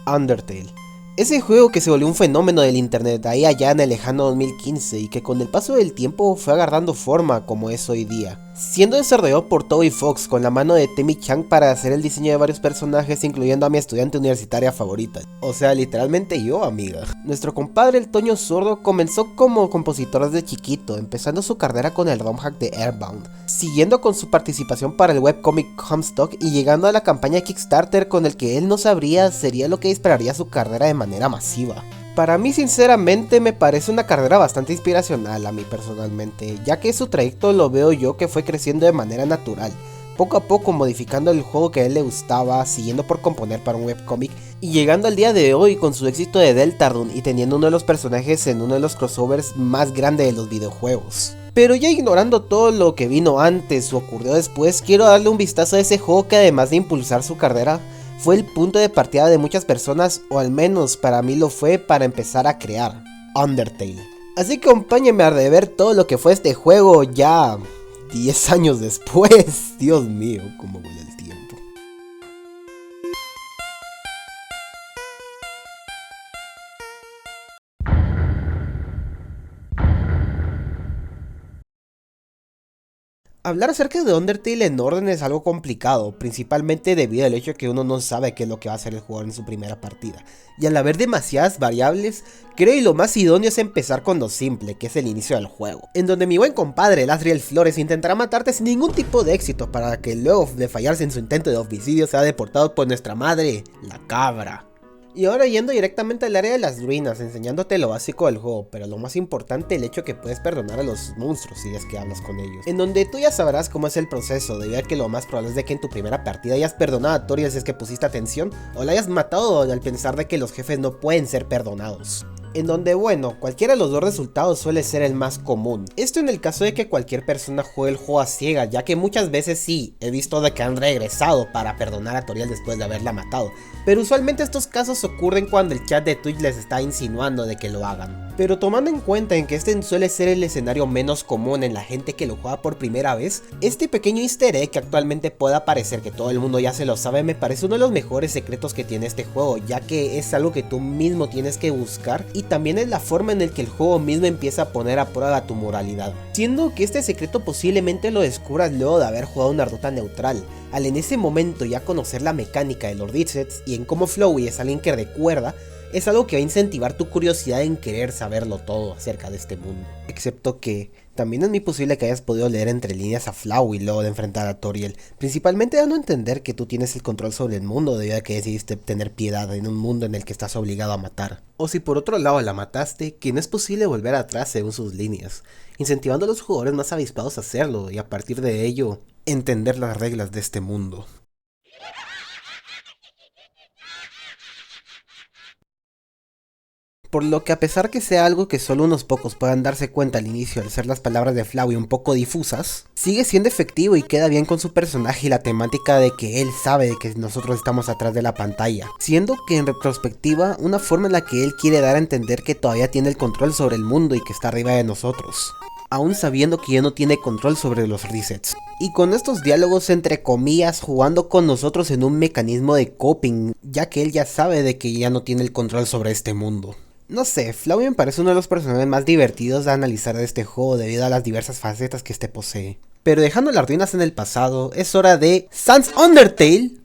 Undertale. Ese juego que se volvió un fenómeno del internet ahí allá en el lejano 2015 y que con el paso del tiempo fue agarrando forma como es hoy día. Siendo desarrollado por Toby Fox con la mano de Temi Chang para hacer el diseño de varios personajes, incluyendo a mi estudiante universitaria favorita. O sea, literalmente yo, amiga. Nuestro compadre el Toño Sordo comenzó como compositor desde chiquito, empezando su carrera con el ROM hack de Airbound, siguiendo con su participación para el webcomic Comstock y llegando a la campaña Kickstarter con el que él no sabría sería lo que dispararía su carrera de manera masiva. Para mí sinceramente me parece una carrera bastante inspiracional a mí personalmente, ya que su trayecto lo veo yo que fue creciendo de manera natural, poco a poco modificando el juego que a él le gustaba, siguiendo por componer para un webcomic y llegando al día de hoy con su éxito de Deltarune y teniendo uno de los personajes en uno de los crossovers más grandes de los videojuegos. Pero ya ignorando todo lo que vino antes o ocurrió después, quiero darle un vistazo a ese juego que además de impulsar su carrera, fue el punto de partida de muchas personas, o al menos para mí lo fue para empezar a crear, Undertale. Así que acompáñenme a rever todo lo que fue este juego ya 10 años después. Dios mío, cómo vuela el tiempo. Hablar acerca de Undertale en orden es algo complicado, principalmente debido al hecho de que uno no sabe qué es lo que va a hacer el jugador en su primera partida. Y al haber demasiadas variables, creo que lo más idóneo es empezar con lo simple, que es el inicio del juego, en donde mi buen compadre Lasriel Flores intentará matarte sin ningún tipo de éxito para que luego de fallarse en su intento de homicidio sea deportado por nuestra madre, la cabra. Y ahora yendo directamente al área de las ruinas, enseñándote lo básico del juego, pero lo más importante, el hecho que puedes perdonar a los monstruos si es que hablas con ellos. En donde tú ya sabrás cómo es el proceso, debido a que lo más probable es de que en tu primera partida hayas perdonado a Toriel si es que pusiste atención, o la hayas matado al pensar de que los jefes no pueden ser perdonados. En donde, bueno, cualquiera de los dos resultados suele ser el más común. Esto en el caso de que cualquier persona juegue el juego a ciegas, ya que muchas veces sí, he visto de que han regresado para perdonar a Toriel después de haberla matado. Pero usualmente estos casos ocurren cuando el chat de Twitch les está insinuando de que lo hagan. Pero tomando en cuenta en que este suele ser el escenario menos común en la gente que lo juega por primera vez, este pequeño easter egg que actualmente pueda parecer que todo el mundo ya se lo sabe, me parece uno de los mejores secretos que tiene este juego, ya que es algo que tú mismo tienes que buscar y también es la forma en la que el juego mismo empieza a poner a prueba tu moralidad. Siendo que este secreto posiblemente lo descubras luego de haber jugado una ruta neutral, al en ese momento ya conocer la mecánica de los resets y en cómo Flowey es alguien que recuerda, es algo que va a incentivar tu curiosidad en querer saberlo todo acerca de este mundo. Excepto que también es muy posible que hayas podido leer entre líneas a Flowey luego de enfrentar a Toriel, principalmente dando a entender que tú tienes el control sobre el mundo debido a que decidiste tener piedad en un mundo en el que estás obligado a matar. O si por otro lado la mataste, que no es posible volver atrás según sus líneas, incentivando a los jugadores más avispados a hacerlo y a partir de ello, entender las reglas de este mundo. Por lo que a pesar que sea algo que solo unos pocos puedan darse cuenta al inicio al ser las palabras de Flowey un poco difusas, sigue siendo efectivo y queda bien con su personaje y la temática de que él sabe de que nosotros estamos atrás de la pantalla, siendo que en retrospectiva una forma en la que él quiere dar a entender que todavía tiene el control sobre el mundo y que está arriba de nosotros, aún sabiendo que ya no tiene control sobre los resets. Y con estos diálogos entre comillas jugando con nosotros en un mecanismo de coping, ya que él ya sabe de que ya no tiene el control sobre este mundo. No sé, Flowey me parece uno de los personajes más divertidos de analizar de este juego debido a las diversas facetas que este posee. Pero dejando las ruinas en el pasado, es hora de Sans Undertale.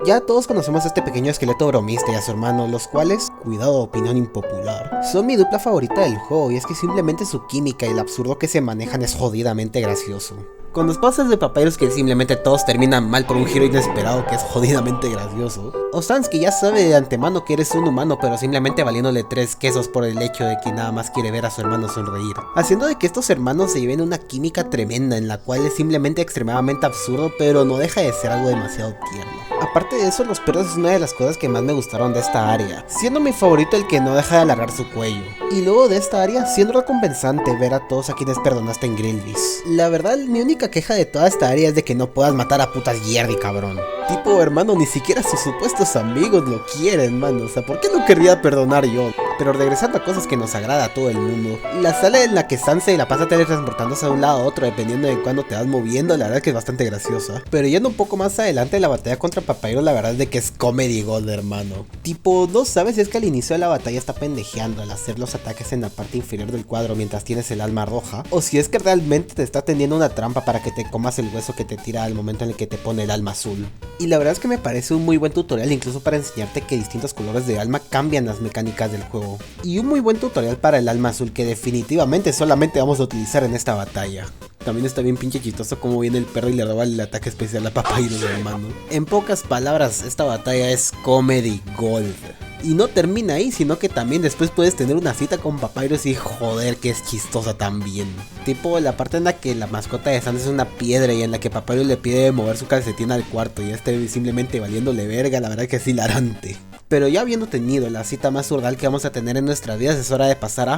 Ya todos conocemos a este pequeño esqueleto bromista y a su hermano, los cuales, cuidado, opinión impopular, son mi dupla favorita del juego y es que simplemente su química y el absurdo que se manejan es jodidamente gracioso. Con los pases de Papyrus que simplemente todos terminan mal por un giro inesperado que es jodidamente gracioso. O Sans que ya sabe de antemano que eres un humano pero simplemente valiéndole 3 quesos por el hecho de que nada más quiere ver a su hermano sonreír. Haciendo de que estos hermanos se lleven una química tremenda en la cual es simplemente extremadamente absurdo pero no deja de ser algo demasiado tierno. Aparte de eso, los perros es una de las cosas que más me gustaron de esta área, siendo mi favorito el que no deja de alargar su cuello. Y luego de esta área, siendo recompensante ver a todos a quienes perdonaste en Grillvis. La verdad, mi única queja de toda esta área es de que no puedas matar a putas Jerry, cabrón. Tipo, hermano, ni siquiera sus supuestos amigos lo quieren, mano. O sea, ¿por qué no querría perdonar yo? Pero regresando a cosas que nos agrada a todo el mundo, la sala en la que Sansa la pasa teletransportándose de un lado a otro dependiendo de cuándo te vas moviendo, la verdad que es bastante graciosa. Pero yendo un poco más adelante, la batalla contra Papyrus la verdad es de que es comedy gold, hermano. Tipo, no sabes si es que al inicio de la batalla está pendejeando al hacer los ataques en la parte inferior del cuadro mientras tienes el alma roja, o si es que realmente te está tendiendo una trampa para que te comas el hueso que te tira al momento en el que te pone el alma azul. Y la verdad es que me parece un muy buen tutorial incluso para enseñarte que distintos colores de alma cambian las mecánicas del juego. Y un muy buen tutorial para el alma azul que definitivamente solamente vamos a utilizar en esta batalla. También está bien pinche chistoso como viene el perro y le roba el ataque especial a Papyrus, hermano. En pocas palabras, esta batalla es comedy gold. Y no termina ahí, sino que también después puedes tener una cita con Papyrus y joder que es chistosa también. Tipo la parte en la que la mascota de Sans es una piedra y en la que Papyrus le pide mover su calcetín al cuarto y simplemente valiéndole verga, la verdad que es hilarante. Pero ya habiendo tenido la cita más urdal que vamos a tener en nuestras vidas, es hora de pasar a...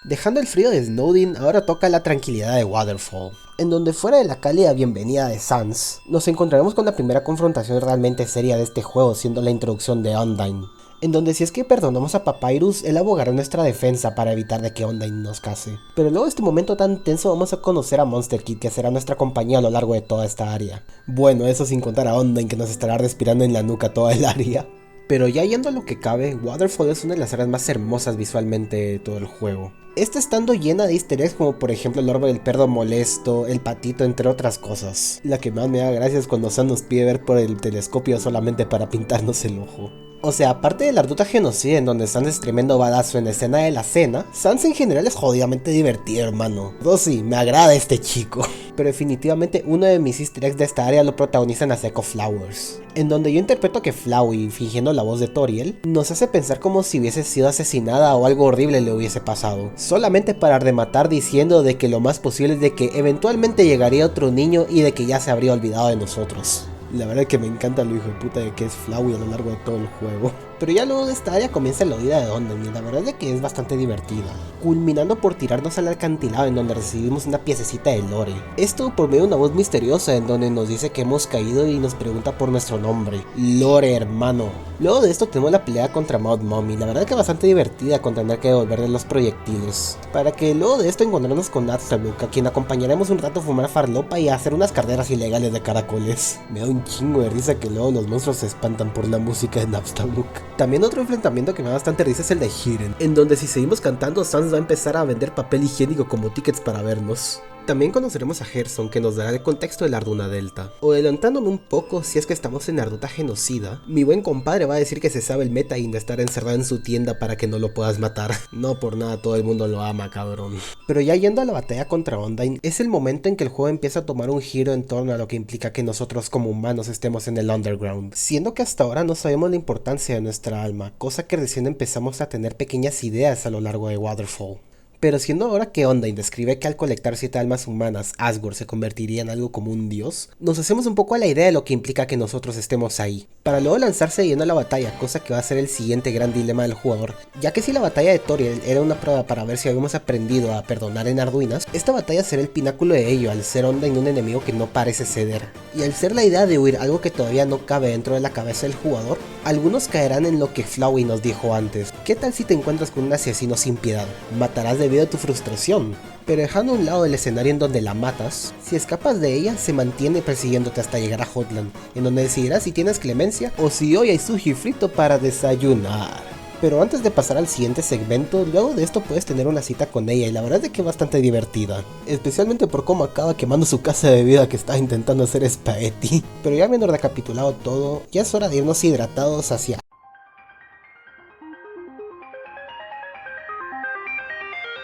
Dejando el frío de Snowdin, ahora toca la tranquilidad de Waterfall, en donde fuera de la cálida bienvenida de Sans, nos encontraremos con la primera confrontación realmente seria de este juego, siendo la introducción de Undyne, en donde si es que perdonamos a Papyrus, él abogará en nuestra defensa para evitar de que Undyne nos case. Pero luego de este momento tan tenso vamos a conocer a Monster Kid, que será nuestra compañía a lo largo de toda esta área. Bueno, eso sin contar a Undyne, que nos estará respirando en la nuca toda el área. Pero ya yendo a lo que cabe, Waterfall es una de las áreas más hermosas visualmente de todo el juego. Esta estando llena de easter eggs como por ejemplo el orbe del perro molesto, el patito, entre otras cosas. La que más me da gracia es cuando Sans nos pide ver por el telescopio solamente para pintarnos el ojo. O sea, aparte de la Arduta Genocida en donde Sans es tremendo badazo en la escena de la cena, Sans en general es jodidamente divertido, hermano. Sí, me agrada este chico. Pero definitivamente uno de mis easter eggs de esta área lo protagonizan a Echo Flowers, en donde yo interpreto que Flowey, fingiendo la voz de Toriel, nos hace pensar como si hubiese sido asesinada o algo horrible le hubiese pasado, solamente para rematar diciendo de que lo más posible es de que eventualmente llegaría otro niño y de que ya se habría olvidado de nosotros. La verdad es que me encanta lo hijo de puta de que es Flowey a lo largo de todo el juego. Pero ya luego de esta área comienza la huida de Undyne y la verdad es que es bastante divertida, culminando por tirarnos al acantilado en donde recibimos una piececita de lore. Esto por medio de una voz misteriosa en donde nos dice que hemos caído y nos pregunta por nuestro nombre. Lore, hermano. Luego de esto tenemos la pelea contra Maud Mummy, la verdad es que bastante divertida con tener que devolverle los proyectiles. Para que luego de esto encontrarnos con Napstablook, a quien acompañaremos un rato a fumar farlopa y a hacer unas carreras ilegales de caracoles. Me da un chingo de risa que luego los monstruos se espantan por la música de Napstablook. También otro enfrentamiento que me da bastante risa es el de Hidden, en donde si seguimos cantando Sans va a empezar a vender papel higiénico como tickets para vernos. También conoceremos a Gerson, que nos dará el contexto de la Arduna Delta. O adelantándome un poco, si es que estamos en Arduta Genocida, mi buen compadre va a decir que se sabe el meta-in de estar encerrado en su tienda para que no lo puedas matar. No por nada todo el mundo lo ama, cabrón. Pero ya yendo a la batalla contra Undyne, es el momento en que el juego empieza a tomar un giro en torno a lo que implica que nosotros como humanos estemos en el underground. Siendo que hasta ahora no sabemos la importancia de nuestra alma, cosa que recién empezamos a tener pequeñas ideas a lo largo de Waterfall. Pero siendo ahora que Undyne describe que al colectar 7 almas humanas, Asgore se convertiría en algo como un dios, nos hacemos un poco a la idea de lo que implica que nosotros estemos ahí, para luego lanzarse de lleno a la batalla, cosa que va a ser el siguiente gran dilema del jugador, ya que si la batalla de Toriel era una prueba para ver si habíamos aprendido a perdonar en Arduinas, esta batalla será el pináculo de ello, al ser Undyne un enemigo que no parece ceder, y al ser la idea de huir algo que todavía no cabe dentro de la cabeza del jugador, algunos caerán en lo que Flowey nos dijo antes. ¿Qué tal si te encuentras con un asesino sin piedad? ¿Matarás debido a tu frustración? Pero dejando a un lado el escenario en donde la matas, si escapas de ella, se mantiene persiguiéndote hasta llegar a Hotland, en donde decidirás si tienes clemencia o si hoy hay sushi frito para desayunar. Pero antes de pasar al siguiente segmento, luego de esto puedes tener una cita con ella y la verdad es que es bastante divertida, especialmente por cómo acaba quemando su casa de bebida que está intentando hacer espagueti. Pero ya habiendo recapitulado todo, ya es hora de irnos hidratados hacia...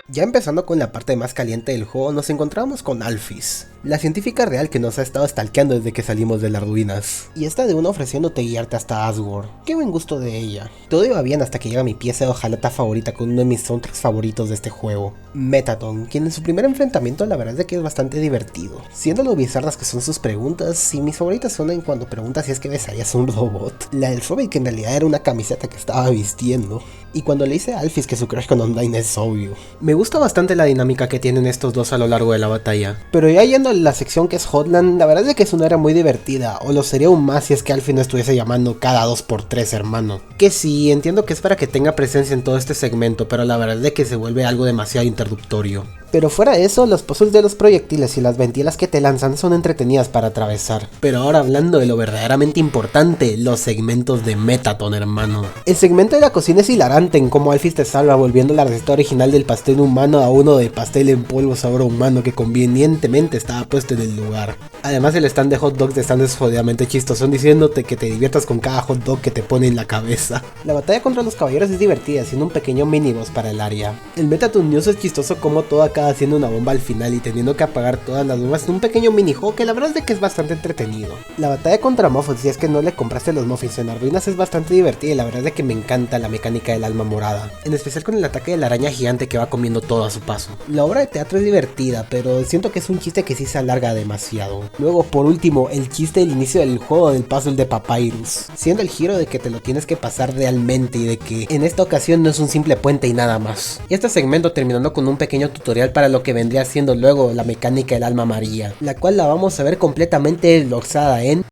Ya empezando con la parte más caliente del juego, nos encontramos con Alphys, la científica real que nos ha estado stalkeando desde que salimos de las ruinas, y esta de una ofreciéndote guiarte hasta Asgore. Qué buen gusto de ella. Todo iba bien hasta que llega mi pieza de hojalata favorita con uno de mis soundtracks favoritos de este juego, Metaton, quien en su primer enfrentamiento la verdad es de que es bastante divertido, siendo lo bizarras que son sus preguntas, y mis favoritas son en cuando pregunta si es que besarías a un robot, la del Robot que en realidad era una camiseta que estaba vistiendo, y cuando le dice a Alphys que su crush con Undyne es obvio. Me gusta bastante la dinámica que tienen estos dos a lo largo de la batalla, pero ya yendo a la sección que es Hotland, la verdad es que es una área muy divertida, o lo sería aún más si es que Alfie no estuviese llamando cada 2x3 hermano. Que sí, entiendo que es para que tenga presencia en todo este segmento, pero la verdad es que se vuelve algo demasiado interruptorio. Pero fuera de eso, los puzzles de los proyectiles y las ventilas que te lanzan son entretenidas para atravesar. Pero ahora hablando de lo verdaderamente importante, los segmentos de Mettaton, hermano. El segmento de la cocina es hilarante en cómo Alphys te salva volviendo la receta original del pastel humano a uno de pastel en polvo sabor humano que convenientemente estaba puesto en el lugar. Además el stand de hot dogs de stand es jodidamente chistoso, diciéndote que te diviertas con cada hot dog que te pone en la cabeza. La batalla contra los caballeros es divertida, siendo un pequeño miniboss para el área. El Mettaton News es chistoso como todo acaba haciendo una bomba al final y teniendo que apagar todas las bombas en un pequeño minijuego que la verdad es de que es bastante entretenido. La batalla contra Muffins, si es que no le compraste los muffins en las ruinas, es bastante divertida y la verdad es de que me encanta la mecánica del alma morada, en especial con el ataque de la araña gigante que va comiendo todo a su paso. La obra de teatro es divertida, pero siento que es un chiste que sí se alarga demasiado. Luego, por último, el chiste del inicio del juego del puzzle de Papyrus, siendo el giro de que te lo tienes que pasar realmente y de que en esta ocasión no es un simple puente y nada más. Y este segmento terminando con un pequeño tutorial para lo que vendría siendo luego la mecánica del alma María, la cual la vamos a ver completamente desglosada en...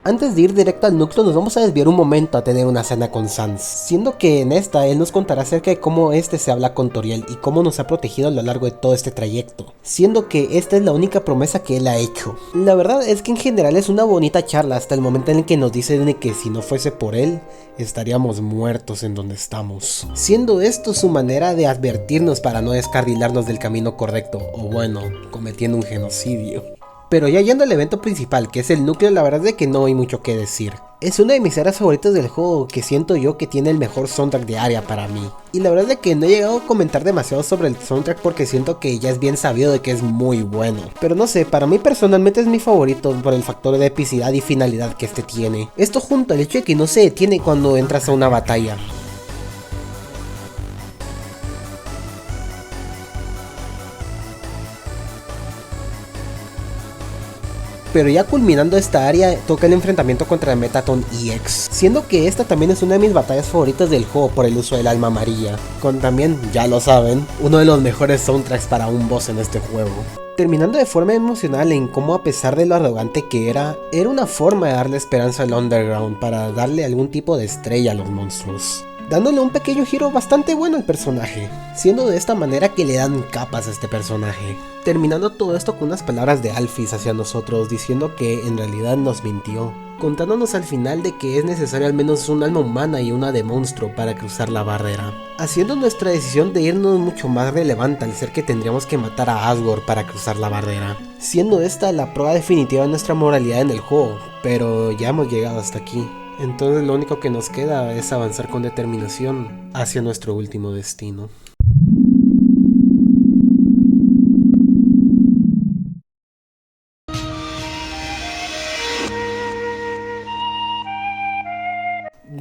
Antes de ir directo al núcleo nos vamos a desviar un momento a tener una cena con Sans, siendo que en esta él nos contará acerca de cómo este se habla con Toriel y cómo nos ha protegido a lo largo de todo este trayecto, siendo que esta es la única promesa que él ha hecho. La verdad es que en general es una bonita charla hasta el momento en el que nos dice de que si no fuese por él, estaríamos muertos en donde estamos, siendo esto su manera de advertirnos para no descarrilarnos del camino correcto, o bueno, cometiendo un genocidio. Pero ya yendo al evento principal, que es el núcleo, la verdad es que no hay mucho que decir. Es una de mis áreas favoritas del juego, que siento yo que tiene el mejor soundtrack de área para mí. Y la verdad es que no he llegado a comentar demasiado sobre el soundtrack porque siento que ya es bien sabido de que es muy bueno. Pero no sé, para mí personalmente es mi favorito por el factor de epicidad y finalidad que este tiene. Esto junto al hecho de que no se detiene cuando entras a una batalla. Pero ya culminando esta área, toca el enfrentamiento contra Mettaton EX, siendo que esta también es una de mis batallas favoritas del juego por el uso del alma amarilla, con también, ya lo saben, uno de los mejores soundtracks para un boss en este juego. Terminando de forma emocional en cómo a pesar de lo arrogante que era una forma de darle esperanza al Underground para darle algún tipo de estrella a los monstruos, dándole un pequeño giro bastante bueno al personaje, siendo de esta manera que le dan capas a este personaje. Terminando todo esto con unas palabras de Alphys hacia nosotros, diciendo que en realidad nos mintió, contándonos al final de que es necesario al menos un alma humana y una de monstruo para cruzar la barrera, haciendo nuestra decisión de irnos mucho más relevante al ser que tendríamos que matar a Asgore para cruzar la barrera, siendo esta la prueba definitiva de nuestra moralidad en el juego, pero ya hemos llegado hasta aquí. Entonces lo único que nos queda es avanzar con determinación hacia nuestro último destino.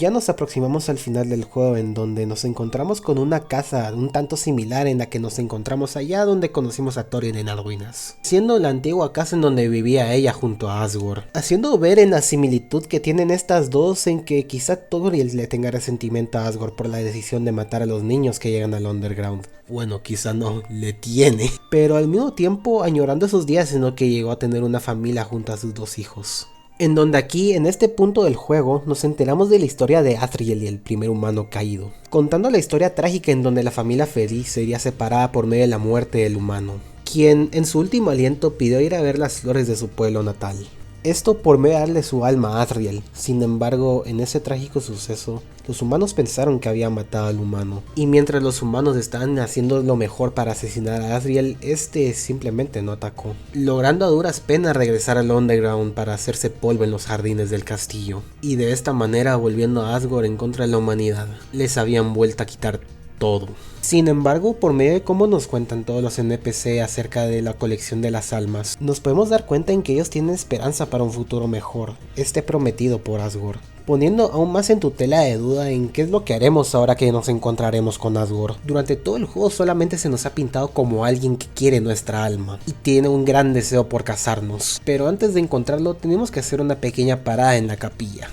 Ya nos aproximamos al final del juego, en donde nos encontramos con una casa un tanto similar en la que nos encontramos allá donde conocimos a Toriel en las ruinas, siendo la antigua casa en donde vivía ella junto a Asgore, haciendo ver en la similitud que tienen estas dos en que quizá Toriel le tenga resentimiento a Asgore por la decisión de matar a los niños que llegan al Underground. Bueno, quizá no, le tiene, pero al mismo tiempo añorando esos días en los que llegó a tener una familia junto a sus dos hijos. En donde aquí, en este punto del juego, nos enteramos de la historia de Azriel y el primer humano caído, contando la historia trágica en donde la familia feliz sería separada por medio de la muerte del humano, quien en su último aliento pidió ir a ver las flores de su pueblo natal. Esto por medio de darle su alma a Azriel. Sin embargo, en ese trágico suceso, los humanos pensaron que había matado al humano, y mientras los humanos estaban haciendo lo mejor para asesinar a Azriel, este simplemente no atacó, logrando a duras penas regresar al Underground para hacerse polvo en los jardines del castillo, y de esta manera volviendo a Asgore en contra de la humanidad. Les habían vuelto a quitar todo. Sin embargo, por medio de cómo nos cuentan todos los NPC acerca de la colección de las almas, nos podemos dar cuenta en que ellos tienen esperanza para un futuro mejor, este prometido por Asgore, poniendo aún más en tu tela de duda en qué es lo que haremos ahora que nos encontraremos con Asgore. Durante todo el juego solamente se nos ha pintado como alguien que quiere nuestra alma y tiene un gran deseo por casarnos, pero antes de encontrarlo tenemos que hacer una pequeña parada en la capilla.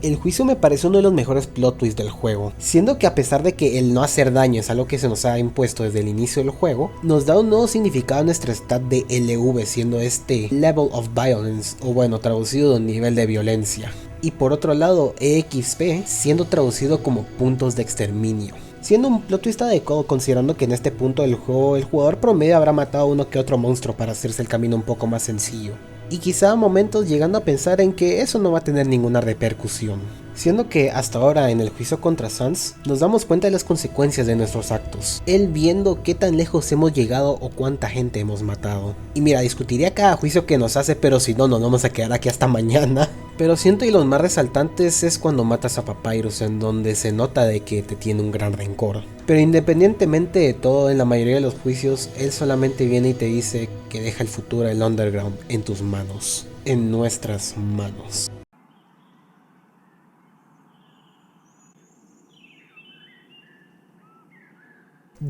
El juicio me parece uno de los mejores plot twists del juego, siendo que a pesar de que el no hacer daño es algo que se nos ha impuesto desde el inicio del juego, nos da un nuevo significado a nuestra stat de LV, siendo este Level of Violence, o bueno, traducido nivel de violencia. Y por otro lado, EXP siendo traducido como puntos de exterminio. Siendo un plot twist adecuado considerando que en este punto del juego el jugador promedio habrá matado a uno que otro monstruo para hacerse el camino un poco más sencillo. Y quizá a momentos llegando a pensar en que eso no va a tener ninguna repercusión. Siendo que hasta ahora en el juicio contra Sans nos damos cuenta de las consecuencias de nuestros actos, él viendo qué tan lejos hemos llegado o cuánta gente hemos matado. Y mira, discutiría cada juicio que nos hace, pero si no, nos vamos a quedar aquí hasta mañana. Pero siento que los más resaltantes es cuando matas a Papyrus, en donde se nota de que te tiene un gran rencor. Pero independientemente de todo, en la mayoría de los juicios, él solamente viene y te dice que deja el futuro del Underground en tus manos, en nuestras manos.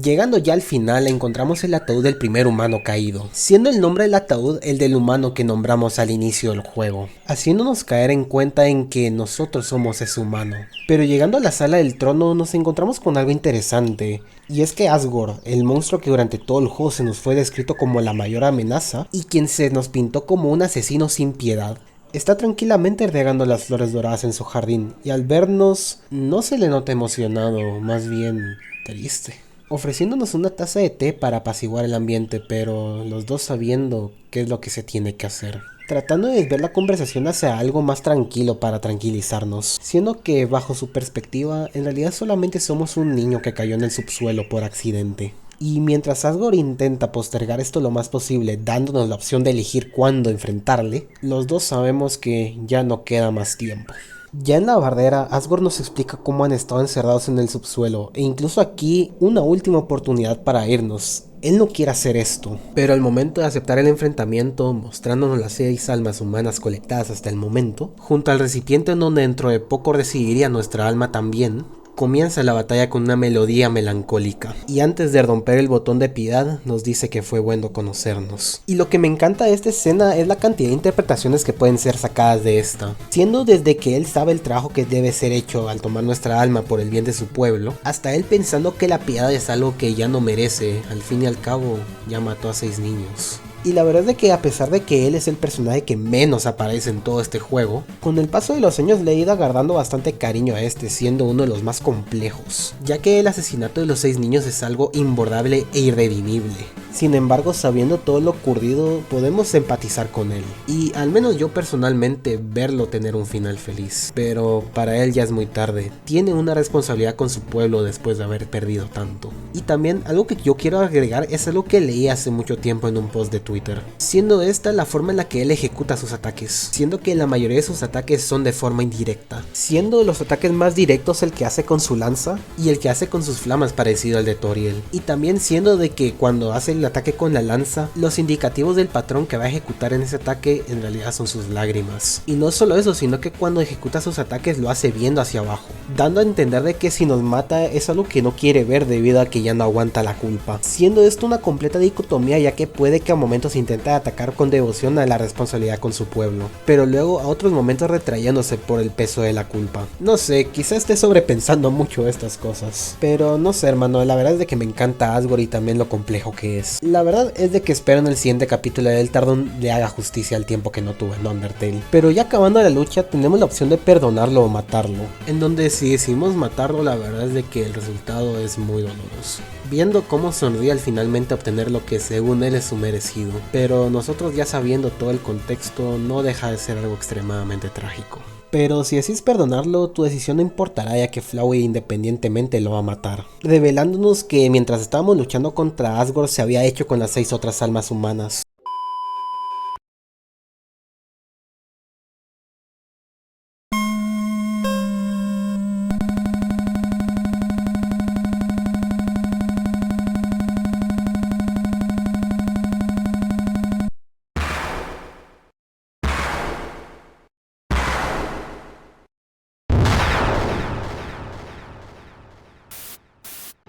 Llegando ya al final encontramos el ataúd del primer humano caído, siendo el nombre del ataúd el del humano que nombramos al inicio del juego, haciéndonos caer en cuenta en que nosotros somos ese humano. Pero llegando a la sala del trono nos encontramos con algo interesante, y es que Asgore, el monstruo que durante todo el juego se nos fue descrito como la mayor amenaza, y quien se nos pintó como un asesino sin piedad, está tranquilamente regando las flores doradas en su jardín, y al vernos no se le nota emocionado, más bien triste, ofreciéndonos una taza de té para apaciguar el ambiente, pero los dos sabiendo qué es lo que se tiene que hacer. Tratando de desviar la conversación hacia algo más tranquilo para tranquilizarnos, siendo que bajo su perspectiva, en realidad solamente somos un niño que cayó en el subsuelo por accidente. Y mientras Asgore intenta postergar esto lo más posible, dándonos la opción de elegir cuándo enfrentarle, los dos sabemos que ya no queda más tiempo. Ya en la barrera, Asgore nos explica cómo han estado encerrados en el subsuelo, e incluso aquí una última oportunidad para irnos. Él no quiere hacer esto, pero al momento de aceptar el enfrentamiento, mostrándonos las 6 almas humanas colectadas hasta el momento, junto al recipiente en donde dentro de poco recibiría nuestra alma también, comienza la batalla con una melodía melancólica, y antes de romper el botón de piedad nos dice que fue bueno conocernos. Y lo que me encanta de esta escena es la cantidad de interpretaciones que pueden ser sacadas de esta, siendo desde que él sabe el trabajo que debe ser hecho al tomar nuestra alma por el bien de su pueblo, hasta él pensando que la piedad es algo que ya no merece, al fin y al cabo ya mató a 6 niños. Y la verdad es de que a pesar de que él es el personaje que menos aparece en todo este juego, con el paso de los años le he ido agarrando bastante cariño a este, siendo uno de los más complejos, ya que el asesinato de los 6 niños es algo imbordable e irredimible. Sin embargo, sabiendo todo lo ocurrido, podemos empatizar con él, y al menos yo personalmente verlo tener un final feliz. Pero para él ya es muy tarde, tiene una responsabilidad con su pueblo después de haber perdido tanto. Y también algo que yo quiero agregar es algo que leí hace mucho tiempo en un post de Twitter, siendo esta la forma en la que él ejecuta sus ataques, siendo que la mayoría de sus ataques son de forma indirecta, siendo los ataques más directos el que hace con su lanza y el que hace con sus flamas parecido al de Toriel, y también siendo de que cuando hace el ataque con la lanza, los indicativos del patrón que va a ejecutar en ese ataque en realidad son sus lágrimas. Y no solo eso, sino que cuando ejecuta sus ataques lo hace viendo hacia abajo, dando a entender de que si nos mata es algo que no quiere ver debido a que ya no aguanta la culpa, siendo esto una completa dicotomía, ya que puede que a momentos intente atacar con devoción a la responsabilidad con su pueblo, pero luego a otros momentos retrayéndose por el peso de la culpa. No sé, quizás esté sobrepensando mucho estas cosas, pero no sé, hermano, la verdad es de que me encanta Asgore y también lo complejo que es. La verdad es de que espero en el siguiente capítulo de Deltarune le haga justicia al tiempo que no tuve en Undertale. Pero ya acabando la lucha tenemos la opción de perdonarlo o matarlo, en donde si decidimos matarlo la verdad es de que el resultado es muy doloroso, viendo cómo sonríe al finalmente obtener lo que según él es su merecido, pero nosotros ya sabiendo todo el contexto no deja de ser algo extremadamente trágico. Pero si decides perdonarlo, tu decisión no importará, ya que Flowey independientemente lo va a matar, revelándonos que mientras estábamos luchando contra Asgore se había hecho con las 6 otras almas humanas.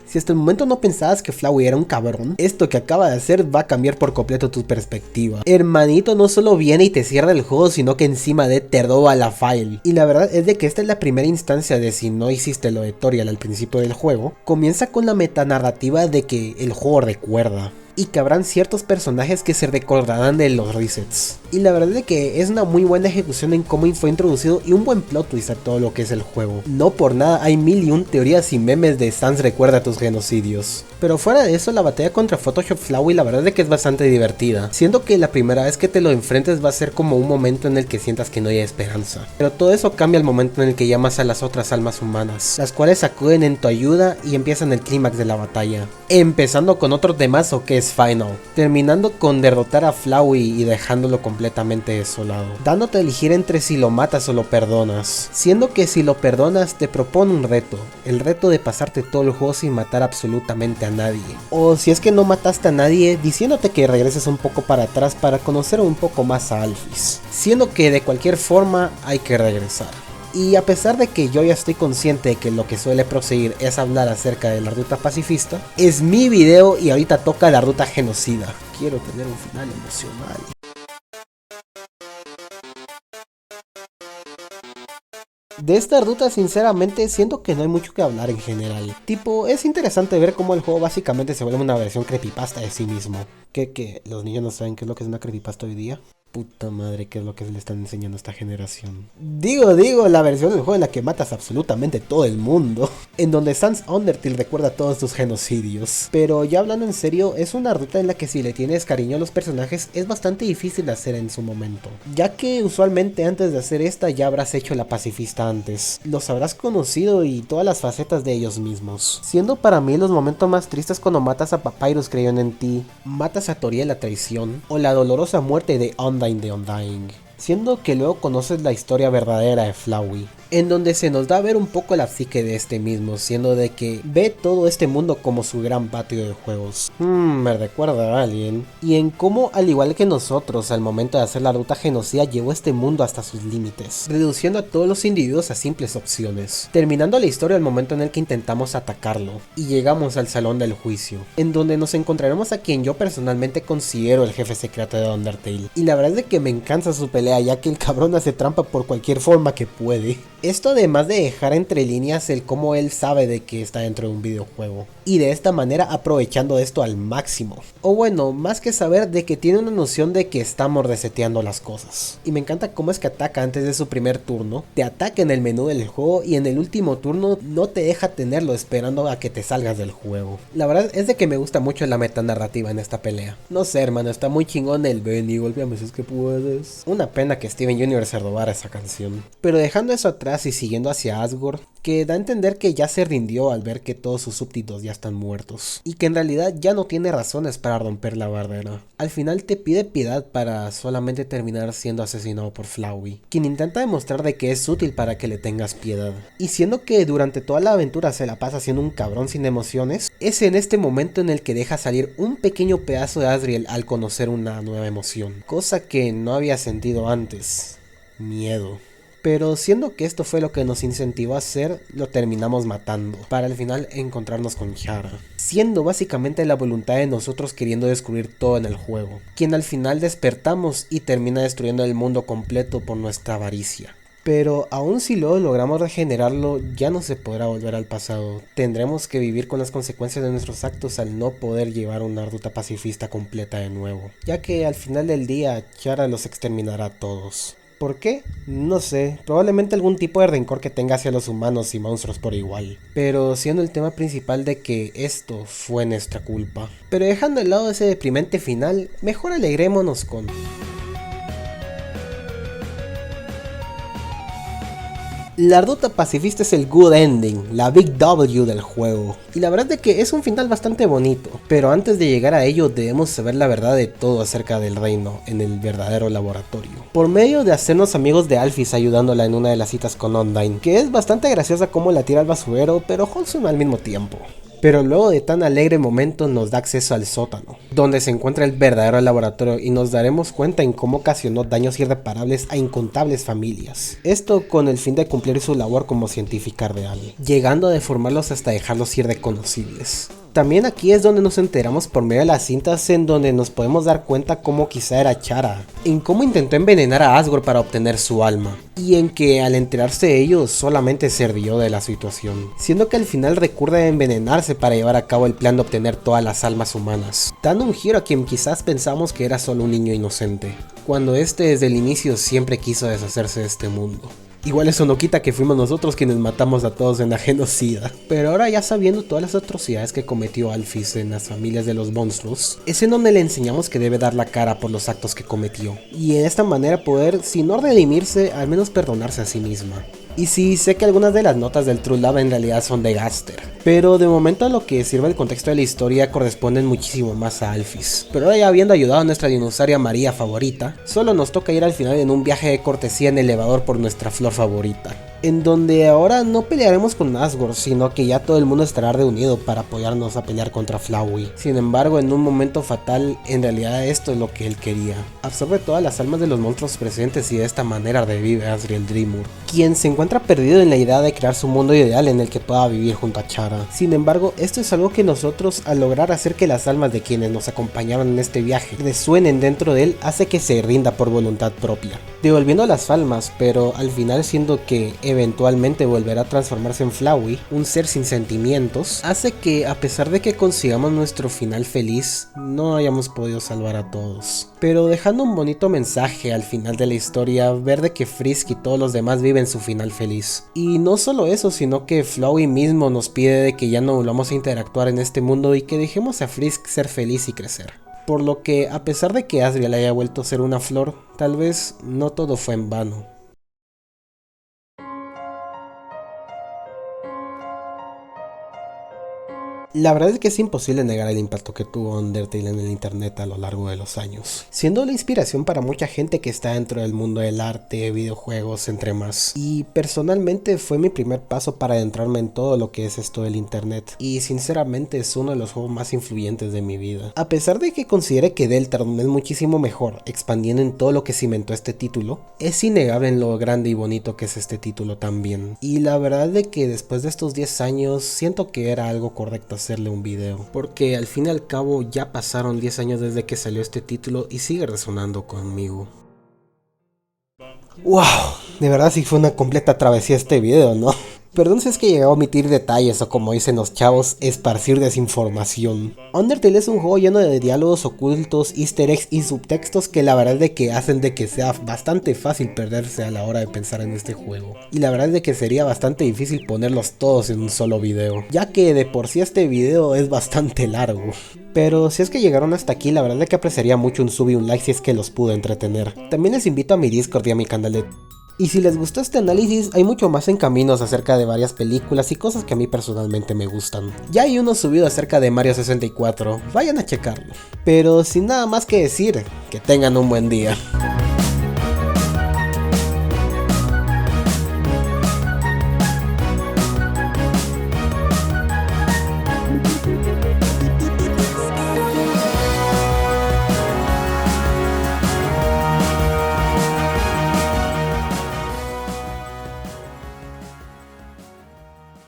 Si hasta el momento no pensabas que Flowey era un cabrón, esto que acaba de hacer va a cambiar por completo tu perspectiva. Hermanito no solo viene y te cierra el juego, sino que encima de te roba la file. Y la verdad es de que esta es la primera instancia de si no hiciste lo de Toriel al principio del juego. Comienza con la metanarrativa de que el juego recuerda. Y que habrán ciertos personajes que se recordarán de los resets. Y la verdad es que es una muy buena ejecución en cómo fue introducido y un buen plot twist a todo lo que es el juego. No por nada hay mil y un teorías y memes de Sans recuerda tus genocidios. Pero fuera de eso, la batalla contra Photoshop Flowey la verdad es que es bastante divertida. Siendo que la primera vez que te lo enfrentes va a ser como un momento en el que sientas que no hay esperanza. Pero todo eso cambia al momento en el que llamas a las otras almas humanas, las cuales acuden en tu ayuda y empiezan el clímax de la batalla. Empezando con otro temazo que es Final, terminando con derrotar a Flowey y dejándolo completamente desolado, dándote a elegir entre si lo matas o lo perdonas, siendo que si lo perdonas te propone un reto, el reto de pasarte todo el juego sin matar absolutamente a nadie, o si es que no mataste a nadie, diciéndote que regreses un poco para atrás para conocer un poco más a Alphys, siendo que de cualquier forma hay que regresar. Y a pesar de que yo ya estoy consciente de que lo que suele proseguir es hablar acerca de la ruta pacifista, es mi video y ahorita toca la ruta genocida. Quiero tener un final emocional. De esta ruta sinceramente siento que no hay mucho que hablar en general. Tipo, es interesante ver cómo el juego básicamente se vuelve una versión creepypasta de sí mismo. ¿Que los niños no saben qué es lo que es una creepypasta hoy día? Puta madre, ¿qué es lo que le están enseñando a esta generación? Digo, la versión del juego en la que matas absolutamente todo el mundo. En donde Sans Undertale recuerda todos tus genocidios. Pero ya hablando en serio, es una ruta en la que si le tienes cariño a los personajes es bastante difícil de hacer en su momento. Ya que usualmente antes de hacer esta ya habrás hecho la pacifista antes. Los habrás conocido y todas las facetas de ellos mismos. Siendo para mí los momentos más tristes cuando matas a Papyrus creyendo en ti, matas a Toriel a traición, o la dolorosa muerte de Undyne de Undying, siendo que luego conoces la historia verdadera de Flowey, en donde se nos da a ver un poco la psique de este mismo, siendo de que ve todo este mundo como su gran patio de juegos. Me recuerda a alguien. Y en cómo, al igual que nosotros, al momento de hacer la ruta genocida, llevó este mundo hasta sus límites, reduciendo a todos los individuos a simples opciones, terminando la historia al momento en el que intentamos atacarlo, y llegamos al salón del juicio, en donde nos encontraremos a quien yo personalmente considero el jefe secreto de Undertale. Y la verdad es de que me encanta su pelea, ya que el cabrón hace trampa por cualquier forma que puede. Esto además de dejar entre líneas el cómo él sabe de que está dentro de un videojuego, y de esta manera aprovechando esto al máximo. O bueno, más que saber, de que tiene una noción de que estamos reseteando las cosas. Y me encanta cómo es que ataca antes de su primer turno, te ataca en el menú del juego y en el último turno no te deja tenerlo esperando a que te salgas del juego. La verdad es de que me gusta mucho la metanarrativa en esta pelea. No sé, hermano, está muy chingón el ven y golpeame si es que puedes. Una pena que Steven Universe se robara esa canción. Pero dejando eso atrás y siguiendo hacia Asgore, que da a entender que ya se rindió al ver que todos sus súbditos ya están muertos, y que en realidad ya no tiene razones para romper la barrera. Al final te pide piedad para solamente terminar siendo asesinado por Flowey, quien intenta demostrar de que es útil para que le tengas piedad. Y siendo que durante toda la aventura se la pasa siendo un cabrón sin emociones, es en este momento en el que deja salir un pequeño pedazo de Asriel al conocer una nueva emoción, cosa que no había sentido antes: miedo. Pero siendo que esto fue lo que nos incentivó a hacer, lo terminamos matando, para al final encontrarnos con Chara, siendo básicamente la voluntad de nosotros queriendo descubrir todo en el juego, quien al final despertamos y termina destruyendo el mundo completo por nuestra avaricia. Pero aun si luego logramos regenerarlo, ya no se podrá volver al pasado. Tendremos que vivir con las consecuencias de nuestros actos al no poder llevar una ruta pacifista completa de nuevo, ya que al final del día Chara los exterminará a todos. ¿Por qué? No sé, probablemente algún tipo de rencor que tenga hacia los humanos y monstruos por igual, pero siendo el tema principal de que esto fue nuestra culpa. Pero dejando de lado ese deprimente final, mejor alegrémonos con... La ruta pacifista es el good ending, la big W del juego, y la verdad es que es un final bastante bonito, pero antes de llegar a ello debemos saber la verdad de todo acerca del reino en el verdadero laboratorio, por medio de hacernos amigos de Alphys ayudándola en una de las citas con Undyne, que es bastante graciosa como la tira al basurero, pero wholesome al mismo tiempo. Pero luego de tan alegre momento nos da acceso al sótano, donde se encuentra el verdadero laboratorio y nos daremos cuenta en cómo ocasionó daños irreparables a incontables familias. Esto con el fin de cumplir su labor como científica real, llegando a deformarlos hasta dejarlos irreconocibles. También aquí es donde nos enteramos por medio de las cintas en donde nos podemos dar cuenta cómo quizá era Chara, en cómo intentó envenenar a Asgore para obtener su alma, y en que al enterarse de ello solamente se rió de la situación, siendo que al final recurre a envenenarse para llevar a cabo el plan de obtener todas las almas humanas, dando un giro a quien quizás pensamos que era solo un niño inocente, cuando este desde el inicio siempre quiso deshacerse de este mundo. Igual eso no quita que fuimos nosotros quienes matamos a todos en la genocida. Pero ahora ya sabiendo todas las atrocidades que cometió Alphys en las familias de los monstruos, es en donde le enseñamos que debe dar la cara por los actos que cometió. Y en esta manera poder, si no redimirse, al menos perdonarse a sí misma. Y sí, sé que algunas de las notas del True Love en realidad son de Gaster, pero de momento a lo que sirve el contexto de la historia corresponden muchísimo más a Alphys. Pero ahora ya habiendo ayudado a nuestra dinosauria María favorita, solo nos toca ir al final en un viaje de cortesía en elevador por nuestra flor favorita, en donde ahora no pelearemos con Asgore, sino que ya todo el mundo estará reunido para apoyarnos a pelear contra Flowey. Sin embargo, en un momento fatal, en realidad esto es lo que él quería. Absorbe todas las almas de los monstruos presentes y de esta manera revive a Asriel Dreemurr, quien se encuentra perdido en la idea de crear su mundo ideal en el que pueda vivir junto a Chara. Sin embargo, esto es algo que nosotros, al lograr hacer que las almas de quienes nos acompañaron en este viaje resuenen dentro de él, hace que se rinda por voluntad propia, devolviendo las almas, pero al final siendo que eventualmente volverá a transformarse en Flowey, un ser sin sentimientos, hace que a pesar de que consigamos nuestro final feliz, no hayamos podido salvar a todos. Pero dejando un bonito mensaje al final de la historia, ver de que Frisk y todos los demás viven su final feliz. Y no solo eso, sino que Flowey mismo nos pide de que ya no volvamos a interactuar en este mundo y que dejemos a Frisk ser feliz y crecer. Por lo que, a pesar de que Asriel haya vuelto a ser una flor, tal vez no todo fue en vano. La verdad es que es imposible negar el impacto que tuvo Undertale en el internet a lo largo de los años, siendo la inspiración para mucha gente que está dentro del mundo del arte, videojuegos, entre más. Y personalmente fue mi primer paso para adentrarme en todo lo que es esto del internet, y sinceramente es uno de los juegos más influyentes de mi vida. A pesar de que considere que Deltarune es muchísimo mejor, expandiendo en todo lo que cimentó este título, es innegable en lo grande y bonito que es este título también. Y la verdad de que después de estos 10 años siento que era algo correcto hacerle un video, porque al fin y al cabo ya pasaron 10 años desde que salió este título y sigue resonando conmigo. Wow, de verdad sí fue una completa travesía este video, ¿no? Perdón si es que llegué a omitir detalles o, como dicen los chavos, esparcir desinformación. Undertale es un juego lleno de diálogos ocultos, easter eggs y subtextos que la verdad es de que hacen de que sea bastante fácil perderse a la hora de pensar en este juego. Y la verdad es de que sería bastante difícil ponerlos todos en un solo video, ya que de por sí este video es bastante largo. Pero si es que llegaron hasta aquí, la verdad es que apreciaría mucho un sub y un like si es que los pude entretener. También les invito a mi Discord y a mi canal de... Y si les gustó este análisis, hay mucho más en caminos acerca de varias películas y cosas que a mí personalmente me gustan. Ya hay uno subido acerca de Mario 64, vayan a checarlo. Pero sin nada más que decir, que tengan un buen día.